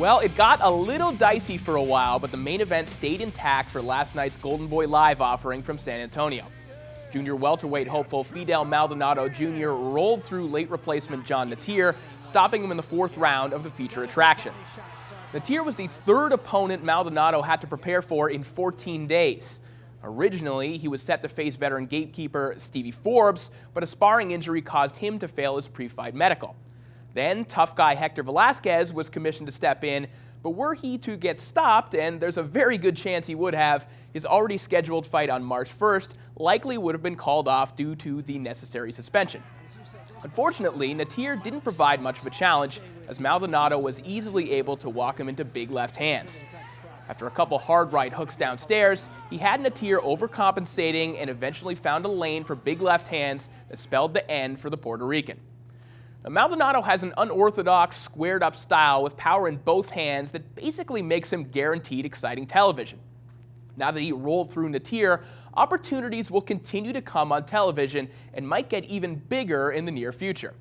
Well, it got a little dicey for a while, but the main event stayed intact for last night's Golden Boy Live offering from San Antonio. Junior welterweight hopeful Fidel Maldonado Jr. rolled through late replacement John Natir, stopping him in the fourth round of the feature attraction. Natir was the third opponent Maldonado had to prepare for in 14 days. Originally, he was set to face veteran gatekeeper Stevie Forbes, but a sparring injury caused him to fail his pre-fight medical. Then, tough guy Hector Velasquez was commissioned to step in, but were he to get stopped, and there's a very good chance he would have, his already scheduled fight on March 1st likely would have been called off due to the necessary suspension. Unfortunately, Natir didn't provide much of a challenge, as Maldonado was easily able to walk him into big left hands. After a couple hard right hooks downstairs, he had Natir overcompensating and eventually found a lane for big left hands that spelled the end for the Puerto Rican. Now, Maldonado has an unorthodox, squared-up style with power in both hands that basically makes him guaranteed exciting television. Now that he rolled through Natir, opportunities will continue to come on television and might get even bigger in the near future.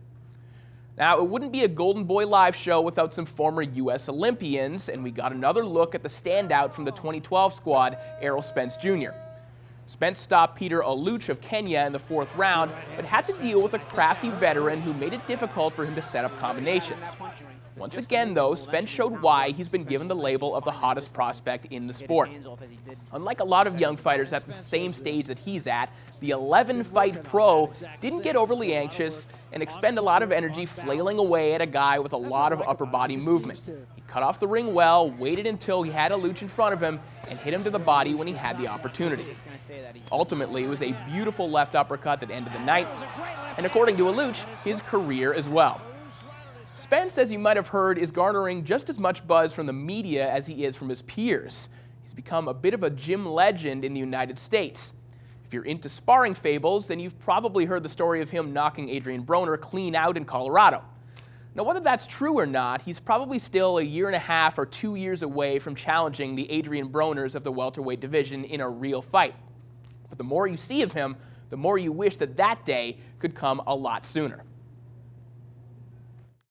Now, it wouldn't be a Golden Boy Live show without some former U.S. Olympians, and we got another look at the standout from the 2012 squad, Errol Spence Jr. Spence stopped Peter Aluch of Kenya in the fourth round, but had to deal with a crafty veteran who made it difficult for him to set up combinations. Once again, though, Spence showed why he's been given the label of the hottest prospect in the sport. Unlike a lot of young fighters at the same stage that he's at, the 11-fight pro didn't get overly anxious and expend a lot of energy flailing away at a guy with a lot of upper body movement. He cut off the ring well, waited until he had Aluch in front of him, and hit him to the body when he had the opportunity. Ultimately, it was a beautiful left uppercut that ended the night, and according to Aluch, his career as well. Spence, as you might have heard, is garnering just as much buzz from the media as he is from his peers. He's become a bit of a gym legend in the United States. If you're into sparring fables, then you've probably heard the story of him knocking Adrian Broner clean out in Colorado. Now, whether that's true or not, he's probably still a year and a half or 2 years away from challenging the Adrian Broners of the welterweight division in a real fight. But the more you see of him, the more you wish that that day could come a lot sooner.